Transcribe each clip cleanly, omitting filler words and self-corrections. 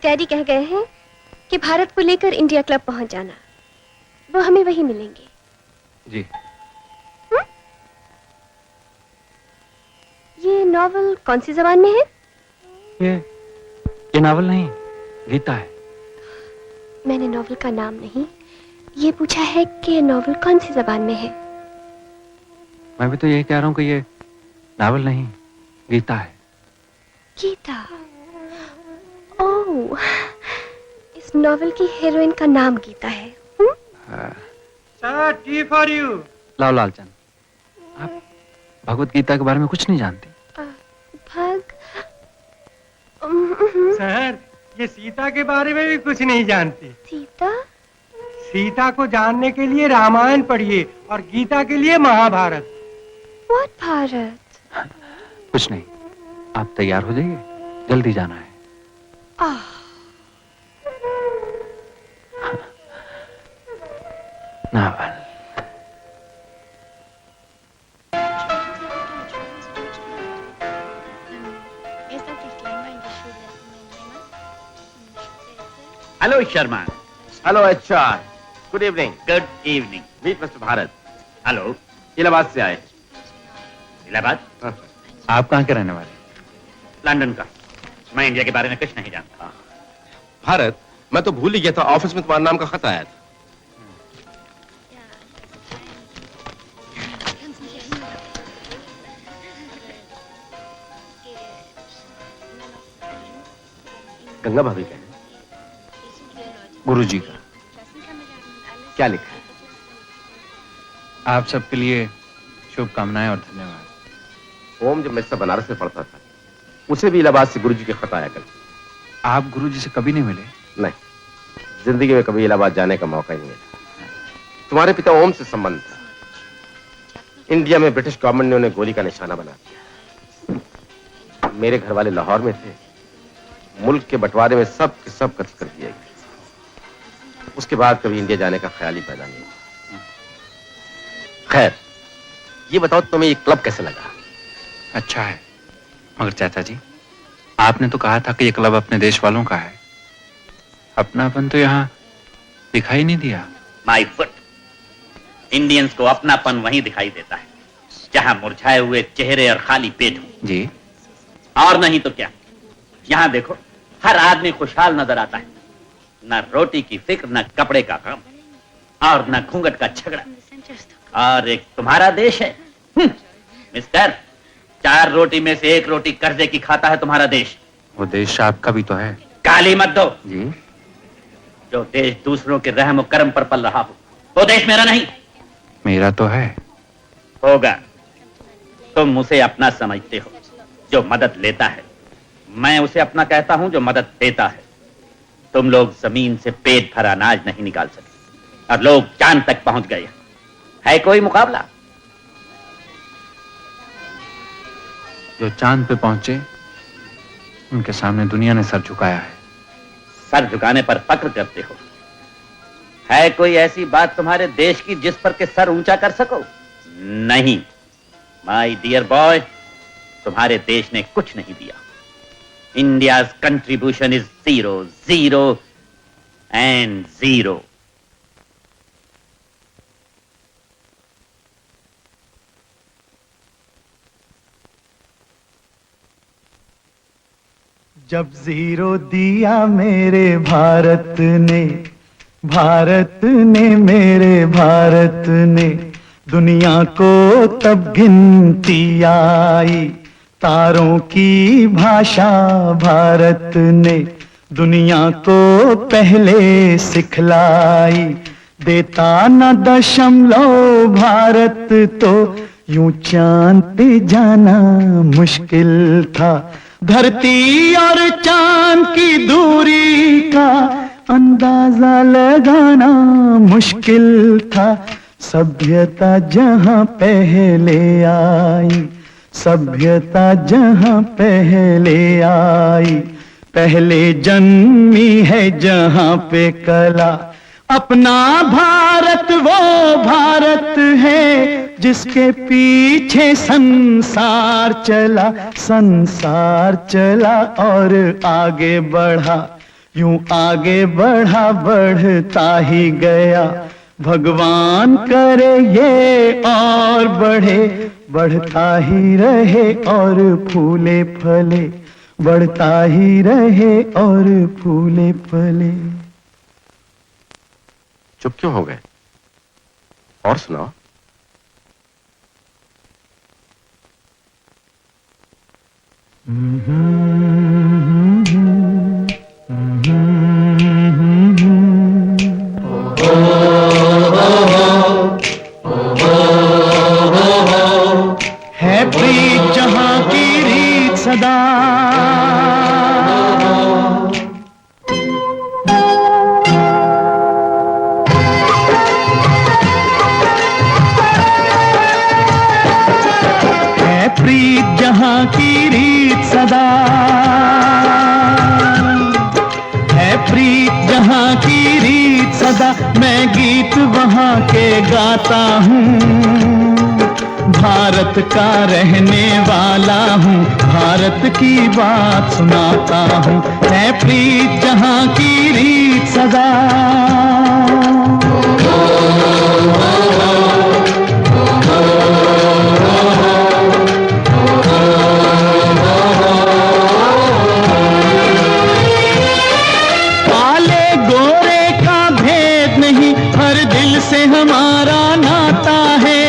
Daddy कह गए हैं कि भारत को लेकर इंडिया क्लब पहुंच जाना, वो हमें वहीं मिलेंगे। जी। ये नॉवल कौन सी जबान में है? ये नॉवल नहीं, गीता है। मैंने नॉवल का नाम नहीं, ये पूछा है कि नॉवल कौन सी जबान में है। मैं भी तो यही कह रहा हूँ कि ये नॉवल नहीं, गीता है। गीता? ओह, इस नॉवल की हीरोइन का नाम गीता है। Sir, T for you. लाओ लालचंद, आप भगवत गीता के बारे में कुछ नहीं जानते। सर, ये सीता के बारे में भी कुछ नहीं जानती। सीता? सीता को जानने के लिए रामायण पढ़िए और गीता के लिए महाभारत। What भारत? कुछ नहीं, आप तैयार हो जाइए, जल्दी जाना है। Novel. Hello Sharma. Hello HR। Good evening. Good evening. Meet mister Bharat. Hello. Allahabad से आए। इलाहाबाद? आप कहाँ के रहने वाले? लंदन का। मैं इंडिया के बारे में कुछ नहीं जानता। भारत, मैं तो भूल ही गया था, ऑफिस में तुम्हारे नाम का खत आया था। गंगा भाभी का है? गुरुजी का। क्या लिखा है? आप सबके लिए शुभकामनाएं और धन्यवाद। ओम जब मैं सब बनारस में पढ़ता था, उसे भी इलाहाबाद से गुरुजी के खत आया करते। आप गुरुजी से कभी नहीं मिले? नहीं, जिंदगी में कभी इलाहाबाद जाने का मौका ही नहीं मिला। तुम्हारे पिता ओम से संबंध था। इंडिया में ब्रिटिश गवर्नमेंट ने उन्हें गोली का निशाना बना दिया। मेरे घर वाले लाहौर में थे। मुल्क के बंटवारे में सब के सब कत्ल कर दिए गए। उसके बाद कभी इंडिया जाने का ख्याल ही पैदा नहीं हुआ। खैर, ये बताओ तुम्हें ये क्लब कैसे लगा? अच्छा है, मगर चाचा जी, आपने तो कहा था कि ये क्लब अपने देश वालों का है। अपनापन तो यहाँ दिखाई नहीं दिया। माय फुट, इंडियंस को अपनापन वहीं दिखाई देता है जहाँ मुरझाए हुए चेहरे और खाली पेट हो। जी। और नहीं तो क्या, यहाँ देखो, हर आदमी खुशहाल नजर आता है। न रोटी की फिक्र, न कपड़े का गम, और न घूंघट का झगड़ा। और एक तुम्हारा देश है। मिस्टर, 4 रोटी में से 1 रोटी कर्जे की खाता है तुम्हारा देश। वो देश आपका भी तो है। गाली मत दो जी। जो देश दूसरों के रहम और करम पर पल रहा हो, वो देश मेरा नहीं। मेरा तो है। होगा। तुम उसे अपना समझते हो जो मदद लेता है, मैं उसे अपना कहता हूं जो मदद देता है। तुम लोग जमीन से पेट भर अनाज नहीं निकाल सके और लोग चांद तक पहुंच गए। है कोई मुकाबला? जो चांद पे पहुंचे, उनके सामने दुनिया ने सर झुकाया है। सर झुकाने पर फक्र करते हो। है कोई ऐसी बात तुम्हारे देश की जिस पर के सर ऊंचा कर सको? नहीं माय डियर बॉय, तुम्हारे देश ने कुछ नहीं दिया। India's contribution is 0, 0 and 0. जब 0 दिया मेरे भारत ने मेरे भारत ने, दुनिया को तब गिनती आई। तारों की भाषा भारत ने दुनिया को पहले सिखलाई। देता न दशमलव भारत तो यूं चांद पे जाना मुश्किल था। धरती और चांद की दूरी का अंदाजा लगाना मुश्किल था। सभ्यता जहां पहले आई, सभ्यता जहां पहले आई, पहले जन्मी है जहां पे कला। अपना भारत वो भारत है जिसके पीछे संसार चला और आगे बढ़ा। यूं आगे बढ़ा बढ़ता ही गया, भगवान करे ये और बढ़े, बढ़ता ही रहे और फूले फले, बढ़ता ही रहे और फूले फले। चुप क्यों हो गए? और सुनाओ। है प्रीत जहां की रीत सदा, है प्रीत जहां की रीत सदा, है प्रीत जहां की रीत सदा, मैं गीत वहां के गाता हूँ, भारत का रहने वाला हूँ, भारत की बात सुनाता हूँ, है प्रीत जहां की रीत सदा। काले गोरे का भेद नहीं, हर दिल से हमारा नाता है,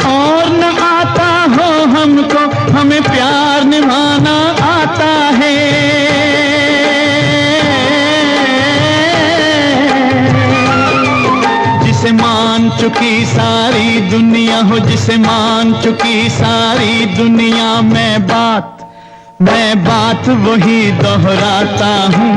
और न आता हो हमको, हमें प्यार निभाना आता है, जिसे मान चुकी सारी दुनिया हो, जिसे मान चुकी सारी दुनिया, मैं बात वही दोहराता हूँ,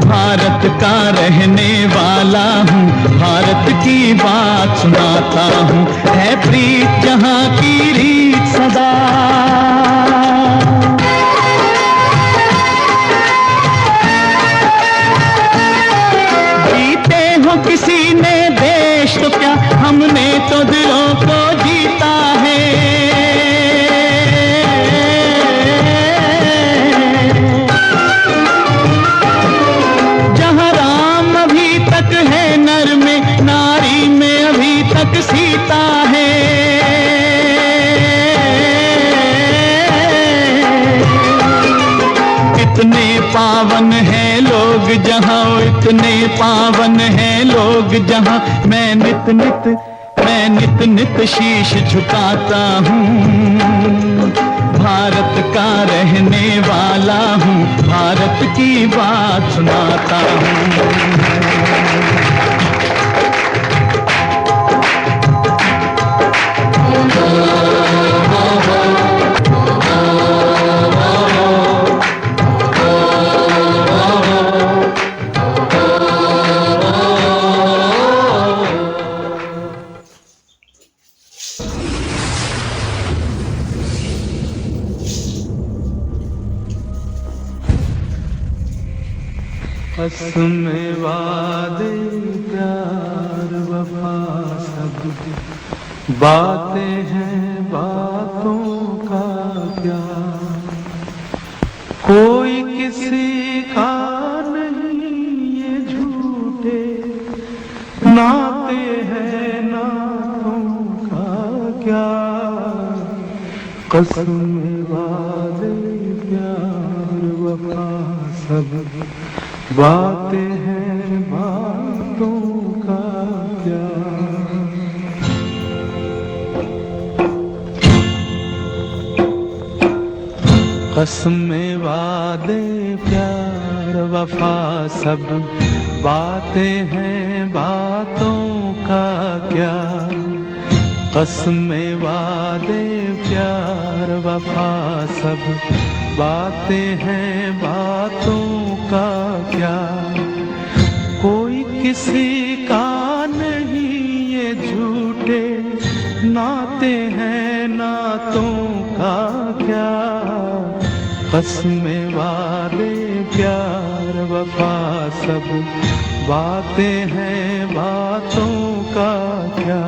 भारत का रहने वाला हूँ, भारत की बात सुनाता हूँ, है प्रीत जहां की रीत सदा। जीते हो किसी ने देश तो क्या, हमने तो दिलों को जीता है, है नर में, नारी में अभी तक सीता है, इतने पावन हैं लोग जहां, इतने पावन हैं लोग जहां, मैं नित नित शीश झुकाता हूँ, भारत का रहने वाला हूँ, भारत की बात सुनाता हूँ। कसम वादे प्यार वफा सब बातें हैं, बातों का क्या, कोई किसी का नहीं ये झूठे नाते हैं, नातों का क्या, कसम वादे प्यार वफा सब बातें हैं, बातों का क्या। कसमें वादे प्यार वफा सब बातें हैं, बातों का क्या, कसमें वादे प्यार वफा सब बातें हैं, बातों का क्या, कोई किसी का नहीं ये झूठे नाते हैं, नातों का क्या, कसमें वादे प्यार वफा सब बातें हैं, बातों का क्या।